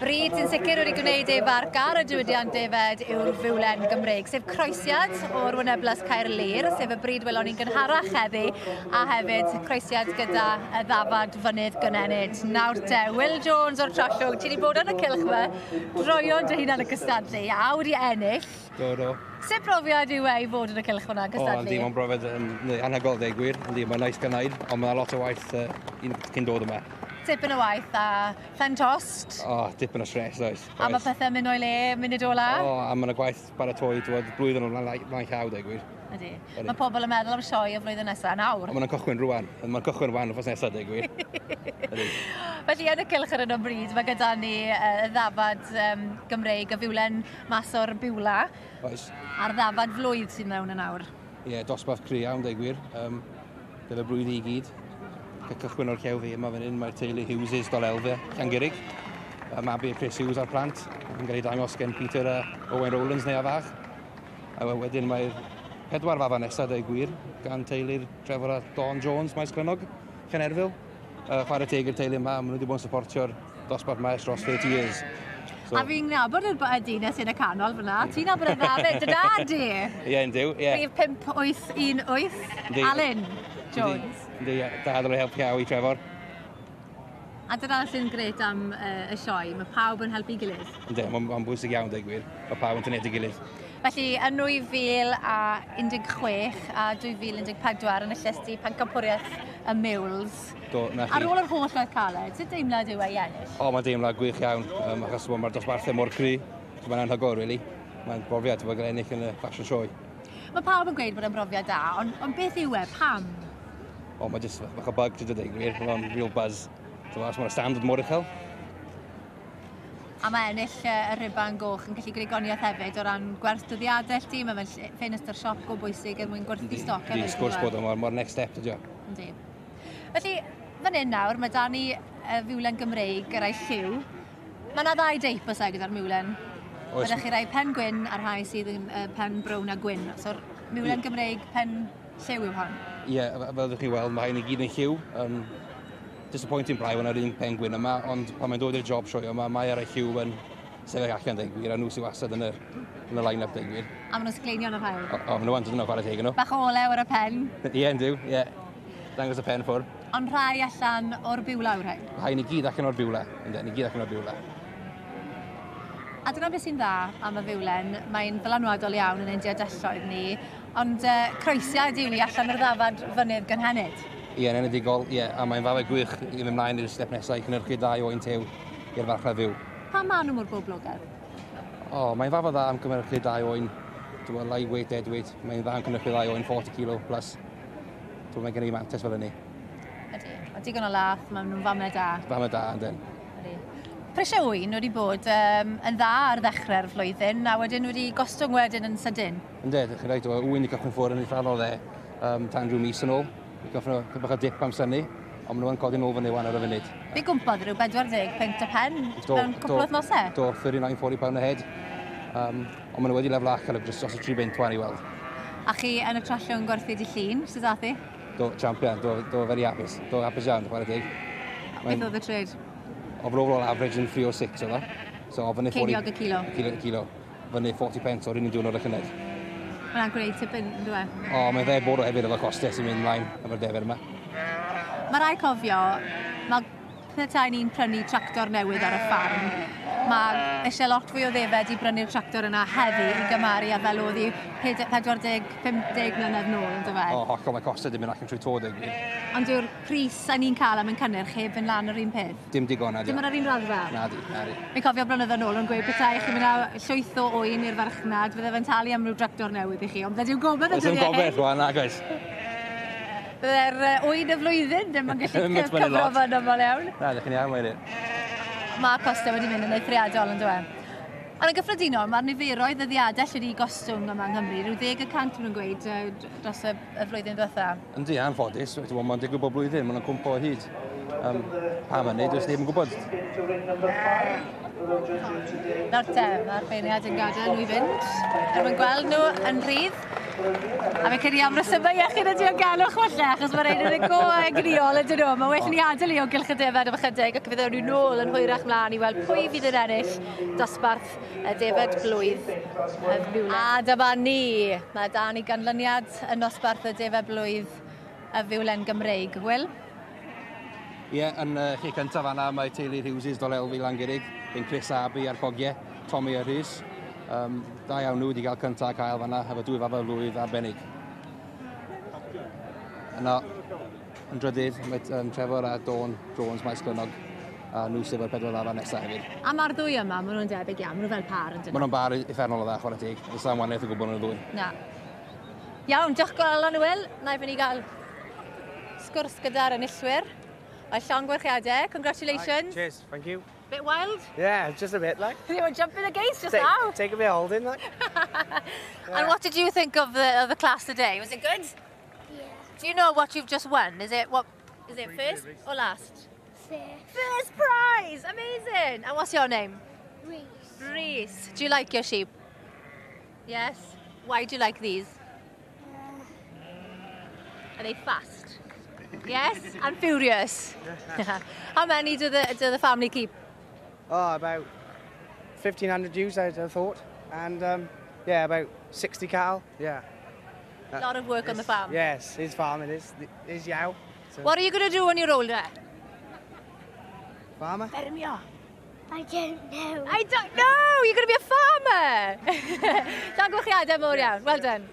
Bryd sy'n sicr wedi gwneud ei farc ar y diwydiant defaid yw'r Miwl Cymreig, sef croesiad o'r Wyneblas Caerlir, sef y bryd welon ni'n gynharach heddi, a hefyd croesiad gyda y ddafad fynydd gynenid. Nawr te, Will Jones o'r Trasiwg, ti wedi bod yn y cylch fe, droion dy hunan y cystadlu, a wedi ennill. Do. Sut brofiad yw e i fod yn y cylch hwnna, cystadlu? Yndi, mae'n brofiad anhygoel dweud gwir. Yndi, mae'n nais gynnau, ond mae'n lot o waith cyn dod yma. Tipyn o waith a ffen tost. Dipyn o stress, oes. A mae pethau mynd o'i le, munud ola? A mae'n gwaith baratoi, blwyddyn o'n blaen llaw, dweud gwir. Ydy. Mae pobl yn meddwl am sioe y flwyddyn nesaf nawr. Mae'n cychwyn rwan. Mae'n cychwyn rwan o ffos nesaf, dweud gwir. Felly, yn y cylch ar hyn o bryd, mae gyda ni y ddafad Gymreig, y Miwl mas o'r Biwla. Oes. A'r ddafad flwydd sy'n mewn yn awr. Ie, dosbarth cry iawn, dweud gwir. Dyna brwydd i gyd. Cychwyn o'r llew fi yma fan hyn, mae'r teulu Hughes Dolelfe, Llangurig. Mabi Chris Hughes a'r plant. Yn cael ei dangos gen Peter a Owen Rowlands neu a fach. A wedyn mae'r 4 fafa nesaf, dweud gwir, gan teulu'r Trevor a Dawn Jones, Maes Glynog, Llanerfil. Chwarae teg i'r teulu yma, maen nhw wedi bod yn supportio'r dosbarth maes dros 30 years. A fi'n nabod y dines yn y canol fyna. Ti'n nabod y ddafod, dy dad di? Ie, yndw, ie. Rhif 5818, Alun Jones. Ynddi, dad o'r help iawn i Trevor. A dyna sy'n gret am y sioe, mae pawb yn helpu gilydd. Ynddi, mae'n bwysig iawn, dweud gwir. Mae pawb yn tynnu gilydd. Felly, yn 2016 a 2014 yn y llestu pencampwriaeth y Miwls. Ar ôl yr holl roedd caled, sut deimlad yw ei ennill? Mae'n deimlad gwych iawn, achos mae'r dosbarthau mor cry. Mae'n anhygoel, really. Mae'n brofiad bod gael ennill yn y fashion show. Mae pawb yn gweud bod yn brofiad da, ond beth yw e, pam? Mae'n just bach o bug, gyda dweud gwir. Mae'n real buzz. Mae'n standard mor uchel. A mae ennill y rhiban goch yn gallu gregoniaeth hefyd o ran gwerthdyddiadau ti. Mae fe'n ffenestr siop go bwysig er mwyn gwerthu stoc hefyd. Di sgwrs bod o'r next step, dydio. Yndi. Felly, fan hyn nawr, mae da ni y Miwl Cymreig yr ei lliw. Mae yna 2 deip o gyda'r Miwl. Mae chi rai pen gwyn a'r rhai sydd yn pen brown a gwyn. So'r Miwl Cymreig pen lliw yw hon? Ie, fel ydych chi weld, mae hyn i gyd yn lliw. Disappointing brau yn yr un pen gwyn yma, ond pan mae'n dod i'r job sioe yma, mae ar y lliw yn sefyll allan, dweud gwir, a nhw sy'n wastad yn y line-up, dweud gwir. A maen nhw'n sgleinion o'r hael? Maen nhw antod yno chwarae teg nhw. Bach o olew ar y pen? Ie, yndw, ie. Dangos y pen ffwr. Ond rhai allan o'r Biwla yw'r rhai? Rhai ni gyd allan o'r Biwla, ni gyd allan o'r Biwla. A dyna beth sy'n dda am y Miwlen, mae'n ddylanwadol iawn yn ein diadelloedd ni, ond croesiad yw i allan o'r ddafad fynydd gynhenid? Ie, yn enedigol, ie, a mae'n fawr gwych i fynd mlaen i'r step nesaf i cynhyrchu 2 oen tew i'r farchnad fyw. Pa maen nhw mor boblogaidd? Mae'n fawr dda am cynhyrchu 2 oen, lightweight, deadweight, mae'n dda am cynhyrchu 2 oen 40 kilo plus. Mae'n gen i mantes fel yni. Ydy, a digon o lath, maen nhw'n famau da. Famau da, yndyn. Prysio wyn wedi bod yn dda ar ddechrau'r flwyddyn, a wedyn wedi gostwng wedyn yn sydyn. Yndyn, chi'n rhaid, wyn i cychwyn ffwrdd yn eitha o dde, tan rhyw mis yn ôl. Gyffyn bach o dip am syni, ond maen nhw'n codi nôl fyny wan ar y funud. Fi gwmpodd rhyw 40 pint y pen mewn cwpl o nosau? Do, 39-40 pound a head. Ond maen nhw wedi lefel ac cael just os y 3 bint wan i weld. A chi yn y Trasiwg gwerthu di llun, sydd dath i? Do, champion, do very hapus. Do, hapus iawn, chwarae teg. Beth oedd y trade? Overall average yn 306 o dda. Ceiniog y kilo? Kilo. Fyny 40 pence o'r un i'n diwrnod y llynedd. Mae'n gwneud tipyn, dwi'n dweud? Mae'n dde bod o hefyd efo costau sy'n mynd ymlaen efo'r defyd yma. Mae rai cofio, mae petai ni'n prynu tractor newydd ar y ffarm. Mae eisiau lot fwy o ddefed i brynu'r tractor yna heddi i gymaru a fel oedd i 40-50 mlynedd nôl, yn dweud? Hollol, mae costau ddim yn allan trwy tod. Ond yw'r pris a ni'n cael am yn cynnyrch heb yn lan yr un peth? Dim digon, na di. Dim ar yr un raddfa? Na di. Mi'n cofio blynyddoedd nôl yn gweud petai chi'n mynd â llwyth o oen i'r farchnad, fydde fe'n talu am rhyw tractor newydd i chi, ond bydde diw'n gobeth y dyddiau hyn? Oes yn gobeth, na goes. Bydde'r oen y flwyddyn ddim yn gallu cyfro fan ymol iawn. Na, ddech chi'n iawn wedi. Mae costau wedi mynd yn eithriadol, yn dweud. Ond yn gyffredinol, mae'r niferoedd y ddiadell wedi gostwng yma yng Nghymru. Rhyw 10% nhw'n gweud dros y flwyddyn diwetha. Yndi, anffodus. Mae'n digwydd bob blwyddyn, mae'n cwmpo o hyd. Pam hynny, dwi'n ddim yn gwybod. Nawr te, mae'r beirniad yn gadael nhw i fynd. Er mwyn gweld nhw yn rhydd. A fi'n credu am resymau iechyd y diogelwch falle, achos mae'n rhaid yn y go egniol ydyn nhw. Mae well ni adael i o gylch y defed am ychydig ac fydd nhw nôl yn hwyrach mlaen i weld pwy fydd yn ennill dosbarth y defed blwydd y Miwlen. A dyma ni. Mae da ni ganlyniad y nosbarth y defed blwydd y Miwlen Cymreig. Wil? Ie, yn lle cyntaf fanna mae teulu Hughes dol elfi Langurig, ein Chris Abbey a'r cogiau, Tommy a Rhys. Da iawn nhw wedi cael cyntaf cael fanna, efo 2 fafel blwydd arbennig. Yna, yn drydydd, mae Trevor a Dawn Jones maes Glynog, a nhw sydd o'r 4 lafar nesaf hefyd. A mae'r ddwy yma, maen nhw'n debyg iawn, maen nhw fel par yn dyn nhw. Maen nhw'n bar effernol o dda, chwarae teg. Ys am wanaeth o gwybod nhw'n ddwy. Na. Iawn, diolch gwrdd yn Wil. Na i fynd i gael sgwrs gyda'r enillwyr. A llon gwerchiadau, congratulations. Cheers, thank you. Bit wild? Yeah, just a bit, like. You were jumping the gates just now. Take a bit of holding, like. And what did you think of the class today? Was it good? Yeah. Do you know what you've just won? Is it first or last? First prize! Amazing! And what's your name? Reese. Reese. Do you like your sheep? Yes. Why do you like these? Are they fast? Yes? And furious? How many do the family keep? Oh, about 1,500 ewes, I'd have thought. And, yeah, about 60 cattle, yeah. A lot of work on the farm. Yes, his farm it is. His yow. So. What are you going to do when you're older? Farmer? Ffermio. I don't know. I don't know! You're going to be a farmer! Llon gwerchiadau mawr iawn. Well done.